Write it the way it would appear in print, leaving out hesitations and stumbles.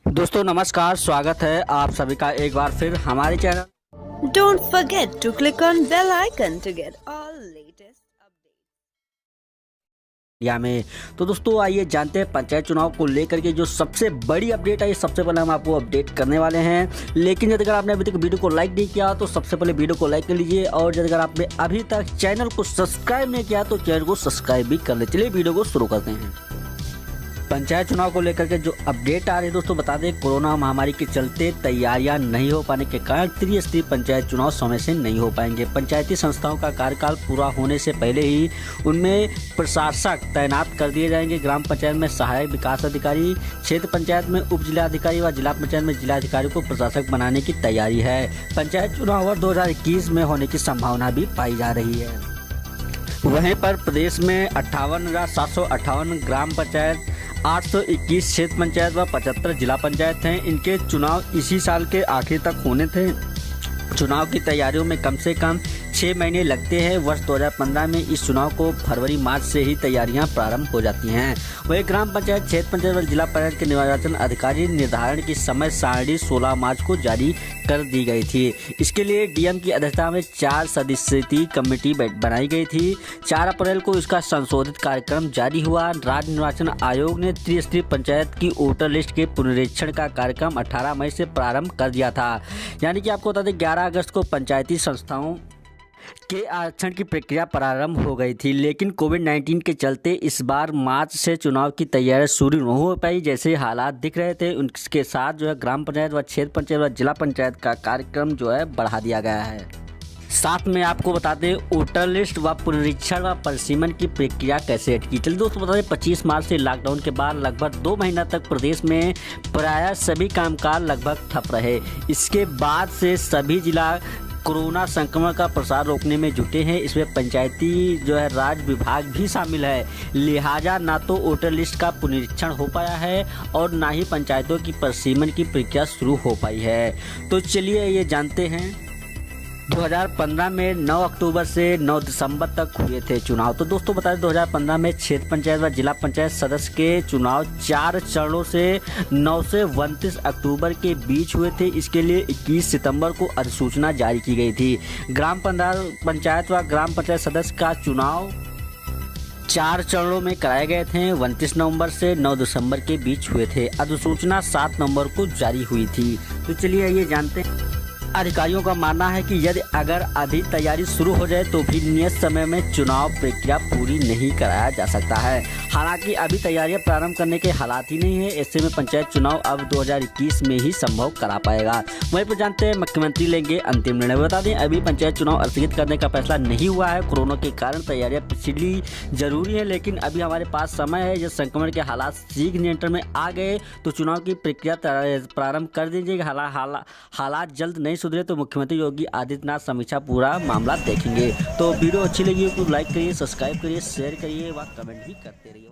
दोस्तों नमस्कार, स्वागत है आप सभी का एक बार फिर हमारे channel. Don't forget to click on bell icon to get all latest updates. India में तो दोस्तों आइए जानते हैं पंचायत चुनाव को लेकर के जो सबसे बड़ी अपडेट है। ये सबसे पहले हम आपको अपडेट करने वाले हैं, लेकिन यदि अगर आपने अभी तक वीडियो को लाइक नहीं किया तो सबसे पहले वीडियो को लाइक कर लीजिए, और यदि अगर आपने अभी तक चैनल को सब्सक्राइब नहीं किया तो चैनल को सब्सक्राइब भी कर ले। चलिए वीडियो को शुरू करते हैं। पंचायत चुनाव को लेकर के जो अपडेट आ रही है दोस्तों, बता दें कोरोना महामारी के चलते तैयारियां नहीं हो पाने के कारण त्रिस्तरीय पंचायत चुनाव समय से नहीं हो पाएंगे। पंचायती संस्थाओं का कार्यकाल पूरा होने से पहले ही उनमें प्रशासक तैनात कर दिए जाएंगे। ग्राम पंचायत में सहायक विकास अधिकारी, क्षेत्र पंचायत में उप जिलाधिकारी व जिला पंचायत में जिलाधिकारी को प्रशासक बनाने की तैयारी है। पंचायत चुनाव 2021 में होने की संभावना भी पाई जा रही है। वहीं पर प्रदेश में 58,758 ग्राम पंचायत, 821 क्षेत्र पंचायत व 75 जिला पंचायत हैं। इनके चुनाव इसी साल के आखिर तक होने थे। चुनाव की तैयारियों में कम से कम 6 महीने लगते हैं। वर्ष 2015 में इस चुनाव को फरवरी मार्च से ही तैयारियां प्रारंभ हो जाती हैं। वही ग्राम पंचायत, क्षेत्र पंचायत व जिला पंचायत के निर्वाचन अधिकारी निर्धारण की समय सारणी 16 मार्च को जारी कर दी गई थी। इसके लिए डीएम की अध्यक्षता में 4 सदस्यीय कमेटी बनाई गई थी। 4 अप्रैल को इसका संशोधित कार्यक्रम जारी हुआ। राज्य निर्वाचन आयोग ने त्रिस्तरीय पंचायत की वोटर लिस्ट के पुनरीक्षण का कार्यक्रम 18 मई से प्रारंभ कर दिया था। यानी कि आपको बता दें 11 अगस्त को पंचायती संस्थाओं के आरक्षण की प्रक्रिया प्रारंभ हो गई थी, लेकिन कोविड-19 के चलते इस बार मार्च से चुनाव की तैयारी शुरू नहीं हो पाई। जैसे हालात दिख रहे थे उनके साथ जो है ग्राम पंचायत व क्षेत्र पंचायत व जिला पंचायत का कार्यक्रम जो है बढ़ा दिया गया है। साथ में आपको बता दें वोटर लिस्ट व पुनरीक्षण व परिसीमन की प्रक्रिया कैसे अटकी। चलिए दोस्तों बता दें 25 मार्च से लॉकडाउन के बाद लगभग 2 महीना तक प्रदेश में प्रायः सभी कामकाज लगभग ठप रहे। इसके बाद से सभी जिला कोरोना संक्रमण का प्रसार रोकने में जुटे हैं। इसमें पंचायती जो है राज विभाग भी शामिल है। लिहाजा ना तो वोटर लिस्ट का पुनरीक्षण हो पाया है और ना ही पंचायतों की परिसीमन की प्रक्रिया शुरू हो पाई है। तो चलिए ये जानते हैं 2015 में 9 अक्टूबर से 9 दिसंबर तक हुए थे चुनाव। तो दोस्तों बता दें 2015 में क्षेत्र पंचायत व जिला पंचायत सदस्य के चुनाव 4 चरणों से 9 से 29 अक्टूबर के बीच हुए थे। इसके लिए 21 सितंबर को अधिसूचना जारी की गई थी। ग्राम पंचायत व ग्राम पंचायत सदस्य का चुनाव 4 चरणों में कराए गए थे। 29 नवंबर से 9 दिसंबर के बीच हुए थे। अधिसूचना 7 नवंबर को जारी हुई थी। तो चलिए ये जानते हैं। अधिकारियों का मानना है कि यदि अगर अभी तैयारी शुरू हो जाए तो भी नियत समय में चुनाव प्रक्रिया पूरी नहीं कराया जा सकता है। हालांकि अभी तैयारियां प्रारंभ करने के हालात ही नहीं है। ऐसे में पंचायत चुनाव अब 2021 में ही संभव करा पाएगा। वहीं पर जानते हैं मुख्यमंत्री लेंगे अंतिम निर्णय। बता दें अभी पंचायत चुनाव स्थगित करने का फैसला नहीं हुआ है। कोरोना के कारण तैयारियां पिछली जरूरी है, लेकिन अभी हमारे पास समय है। जब संक्रमण के हालात शीघ्र नियंत्रण में आ गए तो चुनाव की प्रक्रिया प्रारंभ कर दीजिए। हालात जल्द नहीं सुधरे तो मुख्यमंत्री योगी आदित्यनाथ समीक्षा पूरा मामला देखेंगे। तो वीडियो अच्छी लगी तो लाइक करिए, सब्सक्राइब करिए, शेयर करिए व कमेंट भी करते रहिए।